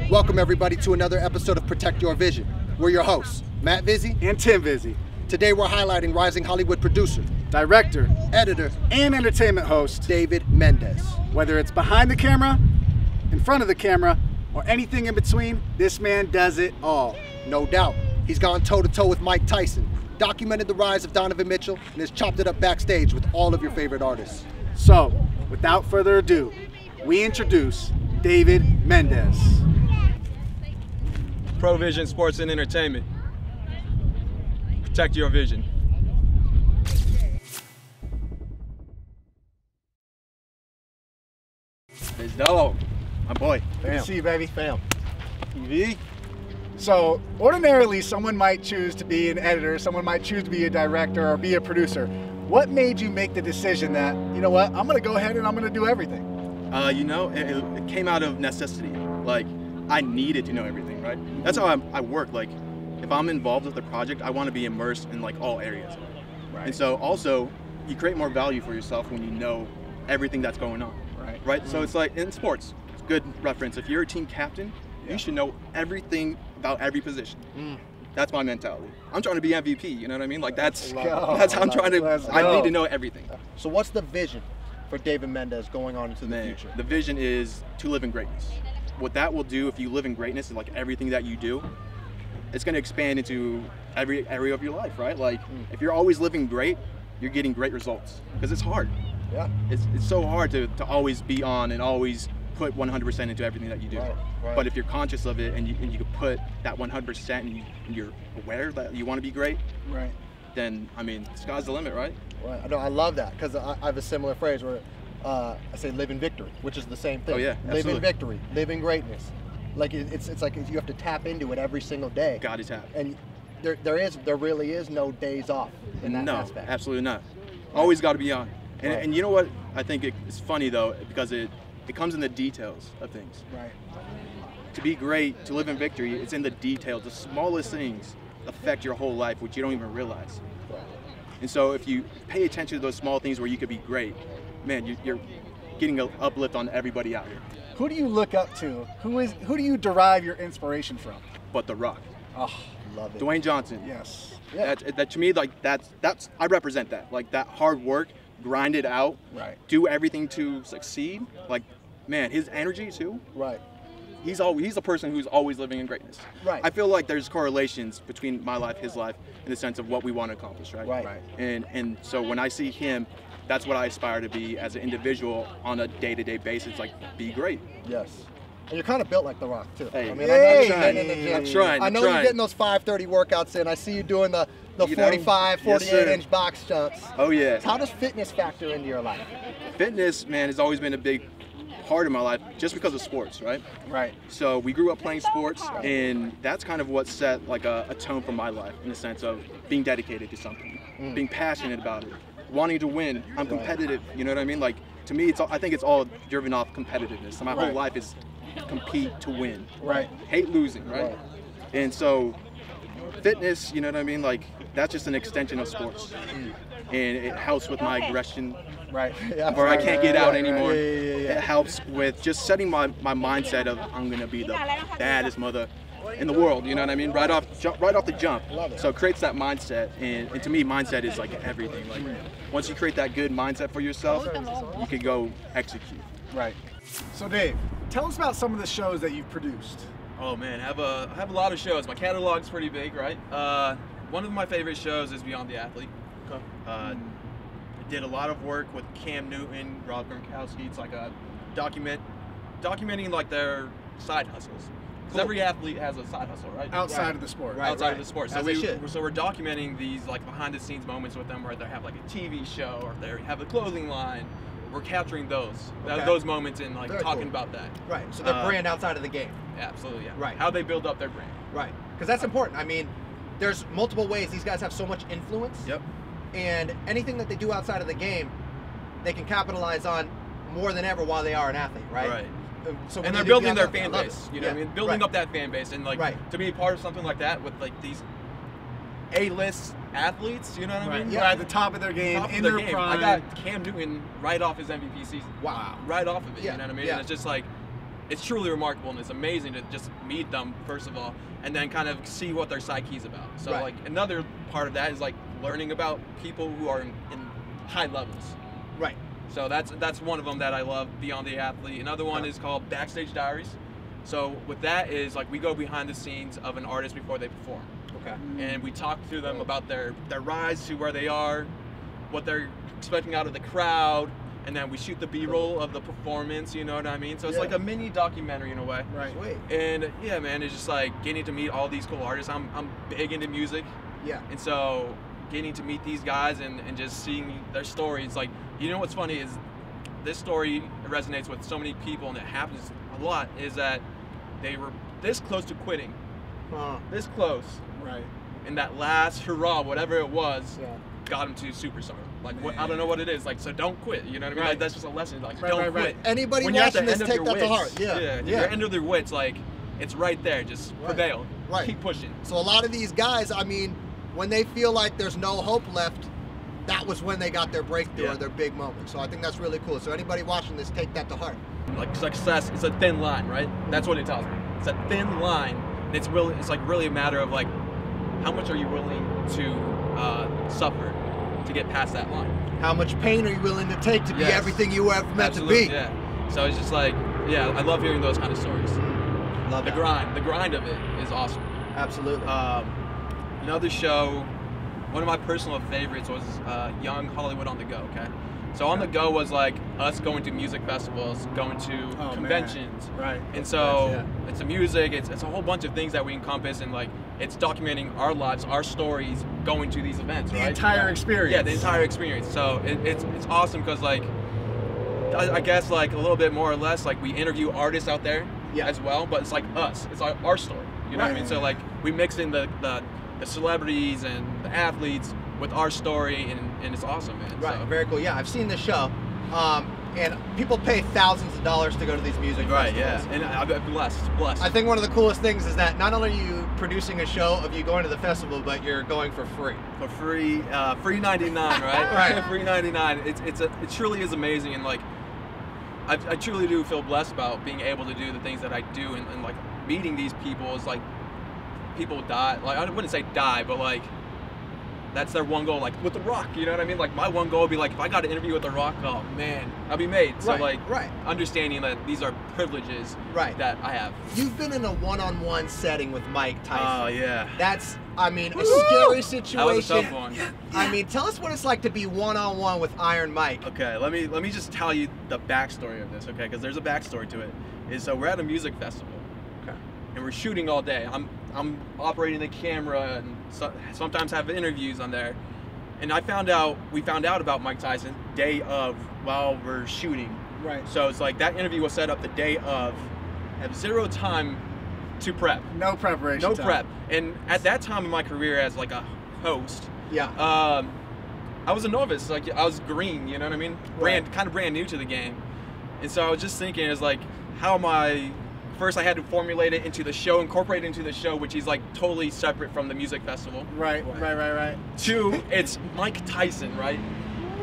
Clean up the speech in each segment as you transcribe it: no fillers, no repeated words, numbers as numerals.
Welcome everybody to another episode of Protect Your Vision. We're your hosts, Matt Vizzi and Tim Vizzi. Today we're highlighting rising Hollywood producer, director, editor, and entertainment host, David Mendez. Whether it's behind the camera, in front of the camera, or anything in between, this man does it all. No doubt. He's gone toe-to-toe with Mike Tyson, documented the rise of Donovan Mitchell, and has chopped it up backstage with all of your favorite artists. So, without further ado, we introduce David Mendez. Vizion Sports and Entertainment. Protect your vision. His dog, my boy. Good to see you, baby. Fam. TV. So, ordinarily, someone might choose to be an editor, someone might choose to be a director or be a producer. What made you make the decision that, you know what, I'm going to go ahead and I'm going to do everything? It came out of necessity. Like, I needed to know everything, right? That's how I work. Like, if I'm involved with the project, I want to be immersed in like all areas. Right. And so also, you create more value for yourself when you know everything that's going on. Right? So it's like in sports, it's a good reference. If you're a team captain, you should know everything about every position. That's my mentality. I'm trying to be MVP, you know what I mean? Like that's how I'm trying to, I need to know everything. So what's the vision for David Mendez going on into the future? The vision is to live in greatness. What that will do if you live in greatness and like everything that you do, it's going to expand into every area of your life, right? Like if you're always living great, you're getting great results because it's hard. Yeah. It's so hard to always be on and always put 100% into everything that you do. Right. But if you're conscious of it and you can put that 100% and you're aware that you want to be great, then I mean, the sky's the limit, right? Right. No, I love that because I have a similar phrase where I say live in victory, which is the same thing. Oh yeah, live in victory, live in greatness. Like it's like you have to tap into it every single day. Got to tap. And there really is no days off in that aspect. No, absolutely not. Always got to be on. And you know what? I think it's funny though because it comes in the details of things. Right. To be great, to live in victory, it's in the details. The smallest things affect your whole life, which you don't even realize. Right. And so if you pay attention to those small things where you could be great, man, you're getting an uplift on everybody out here. Who do you look up to? Who do you derive your inspiration from? But The Rock. Oh, love it. Dwayne Johnson. yes. Yeah. That to me, like that's I represent that. Like that hard work, grind it out, do everything to succeed. Like, man, his energy too. Right. He's a person who's always living in greatness. Right. I feel like there's correlations between my life, his life, in the sense of what we want to accomplish, right? Right. And so when I see him, that's what I aspire to be as an individual on a day-to-day basis. Like, be great. Yes. And you're kind of built like The Rock too. Hey, I mean, I know you're getting in the gym. I'm trying. I know you're getting those 5:30 workouts in. I see you doing the 45, 48-inch box jumps. Oh yeah. How does fitness factor into your life? Fitness, man, has always been a big part of my life just because of sports, right? Right. So we grew up playing sports, and that's kind of what set like a tone for my life in the sense of being dedicated to something, being passionate about it, wanting to win. I'm competitive, you know what I mean? Like to me, I think it's all driven off competitiveness. My whole life is compete to win. Right. Hate losing, right? And so fitness, you know what I mean? Like that's just an extension of sports, and it helps with my aggression. Right. Yeah, Or I can't get out anymore. It helps with just setting my mindset of I'm gonna be the baddest mother in the world. You know what I mean? Right off the jump. So it creates that mindset, and to me, mindset is like everything. Like once you create that good mindset for yourself, you can go execute. Right. So Dave, tell us about some of the shows that you've produced. Oh man, I have a lot of shows. My catalog's pretty big, right? One of my favorite shows is Beyond the Athlete. I did a lot of work with Cam Newton, Rob Gronkowski. It's like a documenting like their side hustles. Because every athlete has a side hustle, right? Outside of the sport. Outside of the sport. So So we're documenting these like behind the scenes moments with them where they have like a TV show or they have a clothing line. We're capturing those moments and like talking about that. Right. So their brand outside of the game. Absolutely, yeah. Right. How they build up their brand. Right. Because that's important. I mean, there's multiple ways these guys have so much influence. Yep. And anything that they do outside of the game, they can capitalize on more than ever while they are an athlete, right? Right. So and they're building their fan base, you know what I mean? Building up that fan base, and like to be part of something like that with like these A-list athletes, you know what I mean? Yeah, at the top of their game, in their prime. I got Cam Newton right off his MVP season. Wow. Right off of it, Yeah. you know what I mean? Yeah. And it's just like, it's truly remarkable, and it's amazing to just meet them first of all, and then kind of see what their psyche's about. So like another part of that is like learning about people who are in high levels. Right. So that's one of them that I love, Beyond the Athlete. Another one is called Backstage Diaries. So with that is like we go behind the scenes of an artist before they perform. Okay. And we talk to them about their rise to where they are, what they're expecting out of the crowd, and then we shoot the B-roll of the performance, you know what I mean? So it's like a mini documentary in a way. Right. Sweet. And yeah, man, it's just like getting to meet all these cool artists. I'm big into music. Yeah. And so getting to meet these guys and just seeing their stories, like, you know what's funny is this story resonates with so many people, and it happens a lot, is that they were this close to quitting. This close. Right. And that last hurrah, whatever it was, got him to superstar. Like, what, I don't know what it is. Like, so don't quit. You know what I mean? Like, that's just a lesson. Like, don't quit. Anybody When you're at the watching this, end of take your that to wits, heart. Yeah. You're end of their wits. Like, it's right there. Just prevail. Right. Keep pushing. So a lot of these guys, I mean, when they feel like there's no hope left, that was when they got their breakthrough or their big moment. So I think that's really cool. So anybody watching this, take that to heart. Like, success is a thin line, right? That's what it tells me. It's a thin line. And it's like really a matter of like, how much are you willing to suffer to get past that line? How much pain are you willing to take to be everything you were meant to be? Yeah. So it's just like, yeah, I love hearing those kind of stories. Love the grind. The grind of it is awesome. Absolutely. Another show, one of my personal favorites was Young Hollywood on the Go, okay? So On the Go was like us going to music festivals, going to conventions. Man. Right. And so it's the music, it's a whole bunch of things that we encompass, and like it's documenting our lives, our stories going to these events, the right? Entire experience. Yeah, the entire experience. So it's awesome because like, I guess like a little bit more or less like we interview artists out there as well, but it's like us, it's our story. You know what I mean? So like we mix in the celebrities and the athletes with our story, and it's awesome, man. Right, So. very cool. Yeah, I've seen the show, and people pay thousands of dollars to go to these music Right, festivals. yeah, and I'm blessed. I think one of the coolest things is that not only are you producing a show of you going to the festival, but you're going for free. For free, free 99, right? Right. Free 99. It truly is amazing, and like I truly do feel blessed about being able to do the things that I do, and like meeting these people is like people die. Like I wouldn't say die, but like that's their one goal. Like with The Rock, you know what I mean? Like my one goal would be like if I got an interview with The Rock, oh man, I'll be made. So understanding that these are privileges that I have. You've been in a one-on-one setting with Mike Tyson. Oh yeah. That's, I mean, a scary situation. That was a tough one. I mean, tell us what it's like to be one-on-one with Iron Mike. Okay, let me just tell you the backstory of this, okay? Because there's a backstory to it. So we're at a music festival, and we're shooting all day. I'm operating the camera, and sometimes have interviews on there. And we found out about Mike Tyson day of while we're shooting. Right. So it's like that interview was set up the day of. Have zero time to prep. No preparation. No time. prep. And at that time in my career as like a host, I was a novice. Like I was green, you know what I mean? Kind of brand new to the game. And so I was just thinking, is like, how am I? First, I had to formulate it into the show, incorporate it into the show, which is like totally separate from the music festival. Right. Two, it's Mike Tyson, right?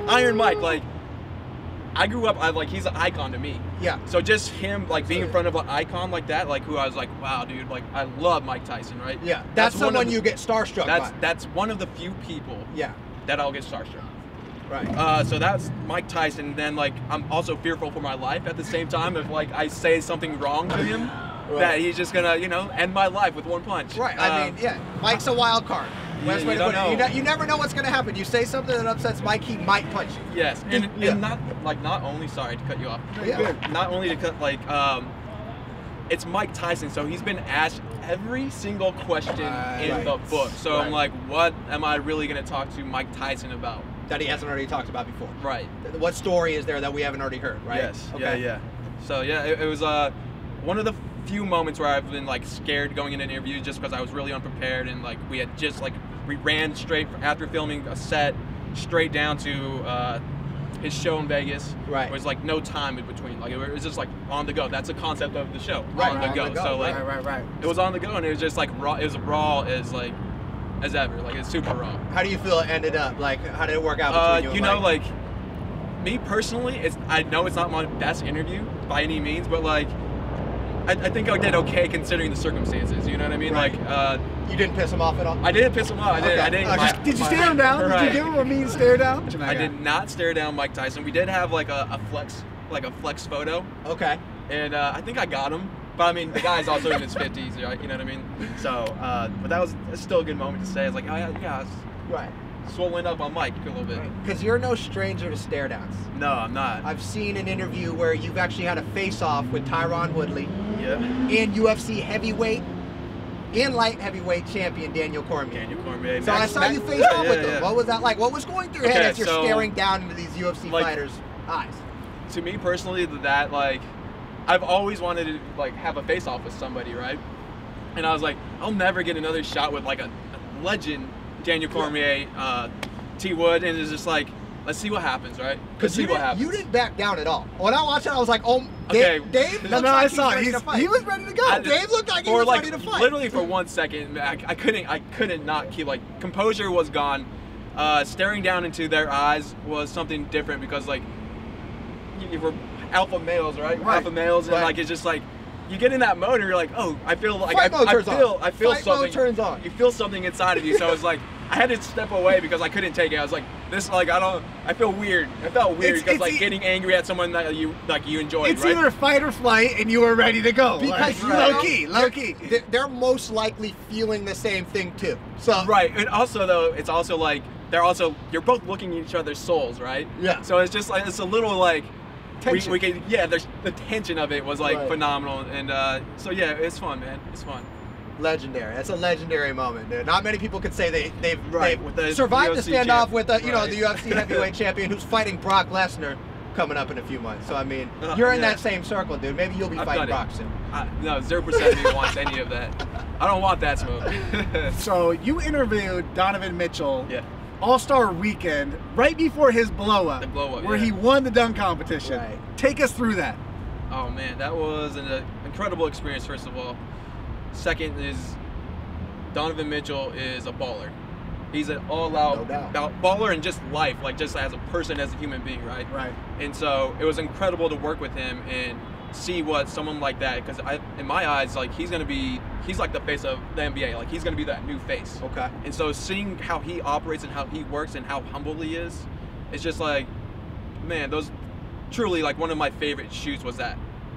Iron Mike, like. I grew up, he's an icon to me. Yeah. So just him, like, being in front of an icon like that, like, who I was like, wow, dude, like, I love Mike Tyson, right? Yeah. That's someone you get starstruck by. That's one of the few people that I'll get starstruck. Right. So that's Mike Tyson. Then, like, I'm also fearful for my life at the same time. If, like, I say something wrong to him, that he's just gonna, end my life with one punch. Right. I mean, Mike's a wild card. You don't know. You never know what's going to happen. You say something that upsets Mike, he might punch you. Yes, and not only, sorry to cut you off. Not only to cut, like, it's Mike Tyson, so he's been asked every single question in the book. So I'm like, what am I really going to talk to Mike Tyson about? That he hasn't already talked about before. Right. What story is there that we haven't already heard, right? Yes, yeah. So yeah, it was one of the few moments where I've been like scared going into interviews just because I was really unprepared, and like we ran straight after filming a set straight down to his show in Vegas. Right. There was like no time in between. Like it was just like on the go. That's the concept of the show. Right. On the go. So like it was on the go, and it was just like raw. It was raw as ever. Like it's super raw. How do you feel it ended up? Like how did it work out between you and Mike? Like me personally, I know it's not my best interview by any means, but like I think I did okay considering the circumstances. You know what I mean? Right. Like, You didn't piss him off at all? I didn't piss him off. I didn't. Okay. Did you stare him down? Right. Did you give him a mean stare down? I did not stare down Mike Tyson. We did have like a flex photo, Okay. and I think I got him. But I mean, the guy's also in his 50s, right? You know what I mean? So, but that was still a good moment to say. It's like, oh yeah, I was Right. swollen up on Mike a little bit. Because you're no stranger to stare downs. No, I'm not. I've seen an interview where you've actually had a face-off with Tyron Woodley Yeah. and UFC heavyweight and light heavyweight champion Daniel Cormier. Daniel Cormier. So I saw you face off with him. yeah. What was that like? What was going through your head Okay, as you're so, staring down into these UFC like, fighters' eyes? To me personally, that like, I've always wanted to like have a face-off with somebody, right? And I was like, I'll never get another shot with like a legend, Daniel Cormier, T. Wood, and it's just like, let's see what happens, right? Let's see what happens. You didn't back down at all. When I watched it, I was like, oh, Okay. Dave looks No, like I he's saw ready it. to fight. He was ready to go. Dave looked like he for was like ready to fight. literally for 1 second, I couldn't not keep like composure was gone. Staring down into their eyes was something different because like you were alpha males, right? Right. Alpha males, and Right. like it's just like you get in that mode and you're like, oh, I feel like Fight mode turns on. I feel Fight mode something. turns on. You feel something inside of you. So I was like, I had to step away because I couldn't take it. I was like, this like I feel weird. I felt weird It's- because it's like e- getting angry at someone that you enjoyed, It's right? either fight or flight, and you were ready to go. Because Like, low key. They're most likely feeling the same thing too. So Right, and also though, it's also like you're both looking at each other's souls, right? Yeah. So it's just like it's a little like Tension. we can there's the tension of it was like Right. phenomenal, and so yeah, it's fun, man. It's fun. legendary. That's a legendary moment, dude. Not many people could say they've with the survived the UFC standoff champ. with the Right. the UFC heavyweight champion who's fighting Brock Lesnar coming up in a few months. So I mean, Oh, you're in yeah. that same circle, dude. Maybe you'll be I've fighting done Brock it. soon. No, 0% of me wants any of that. I don't want that smoke. So you interviewed Donovan Mitchell Yeah. All-Star Weekend right before his blow-up, The blow-up, where yeah. he won the dunk competition. Right. Take us through that. Oh man, that was an incredible experience. First of all, second is Donovan Mitchell is a baller. He's an all-out No doubt. baller in just life, like just as a person, as a human being, right? Right. And so it was incredible to work with him and see what someone like that, because in my eyes, like he's like the face of the NBA. Like he's gonna be that new face. Okay. And so seeing how he operates and how he works and how humble he is, it's just like, man, those truly like one of my favorite shoots was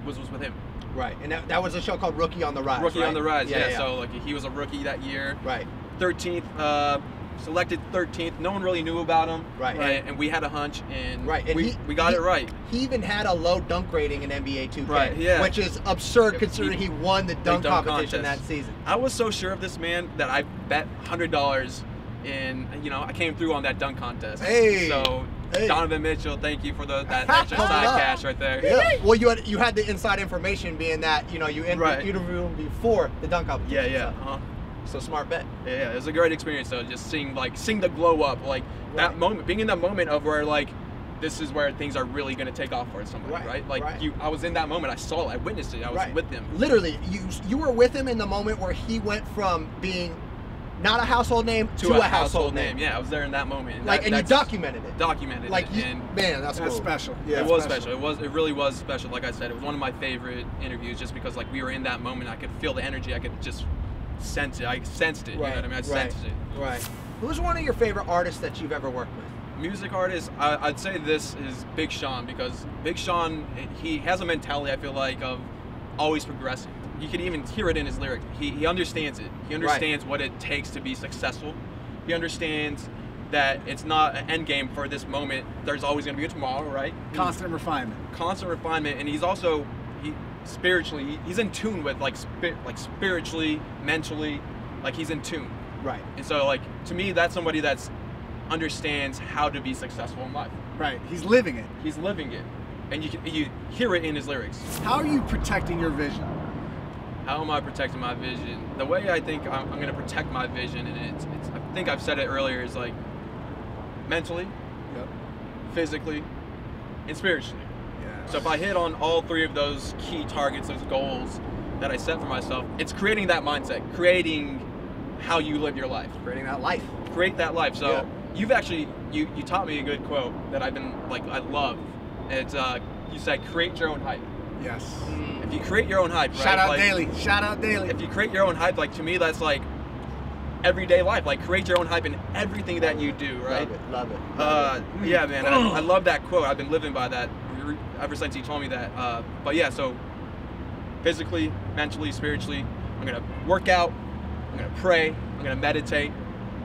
with him. Right. And that was a show called Rookie on the Rise. Rookie right? on the Rise, yeah. yeah. So like he was a rookie that year. Right. 13th, selected 13th. No one really knew about him. Right. And we had a hunch, and, Right. And we got it right. He even had a low dunk rating in NBA 2K, Right, yeah. which is absurd considering he won the dunk dunk competition contest. that season. I was so sure of this man that I bet $100, and I came through on that dunk contest. Hey. So Hey. Donovan Mitchell, thank you for that extra Coming side up. cash right there. Yeah. Well, you had the inside information being that you Right. interviewed him before the dunk competition. Yeah. Uh-huh. So smart bet. Yeah, it was a great experience though. Just seeing the glow up, like that Right. moment, being in that moment of where like this is where things are really gonna take off for somebody, right? Like right. I was in that moment. I saw it. I witnessed it. I was Right. with him. Literally, you were with him in the moment where he went from being not a household name to a household name. Yeah, I was there in that moment. And Like, and you that's documented it. documented Like, it. And man, that's That's cool. special. Yeah, it was special. It really was special. Like I said, it was one of my favorite interviews just because like we were in that moment. I could feel the energy. I could just sense it. I sensed it. You know what I mean? I sensed it. Right. Who's one of your favorite artists that you've ever worked with? Music artist, I'd say this is Big Sean, because Big Sean, he has a mentality, I feel like, of always progressing. You can even hear it in his lyrics. He understands it. He understands what it takes to be successful. He understands that it's not an end game for this moment. There's always going to be a tomorrow, right? Constant refinement. Constant refinement, and he's also spiritually, he's in tune with like spiritually, mentally, like he's in tune. Right. And so like to me, that's somebody that's understands how to be successful in life. Right. He's living it. He's living it, and you hear it in his lyrics. How are you protecting your vision? How am I protecting my vision? The way I think I'm going to protect my vision, and it's I think I've said it earlier, is like mentally, physically, and spiritually. Yeah. So if I hit on all three of those key targets, those goals that I set for myself, it's creating that mindset, creating how you live your life. Creating that life. Create that life. So Yeah. you've actually, you taught me a good quote that I've been, like, I love. It's, you said, create your own hype. Yes. If you create your own hype, right? Shout out like, Daily. Shout out Daily. If you create your own hype, like to me, that's like everyday life. Like create your own hype in everything that you do, right? Love it. Yeah, man. I love that quote. I've been living by that ever since he told me that. But yeah, so physically, mentally, spiritually, I'm gonna work out. I'm gonna pray. I'm gonna meditate.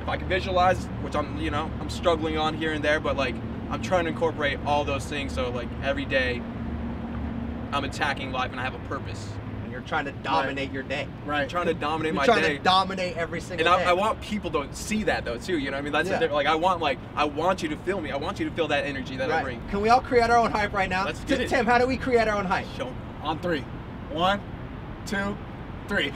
If I can visualize, which I'm struggling on here and there, but like I'm trying to incorporate all those things. So like every day, I'm attacking life and I have a purpose. And you're trying to dominate your day. Right. I'm trying to dominate You're my trying day. to dominate every single day. And I want people to see that though too. You know what I mean? That's Yeah. I want you to feel me. I want you to feel that energy that I bring. Can we all create our own hype right now? Let's get it. Tim, how do we create our own hype? Show me. On 3. 1, 2, 3.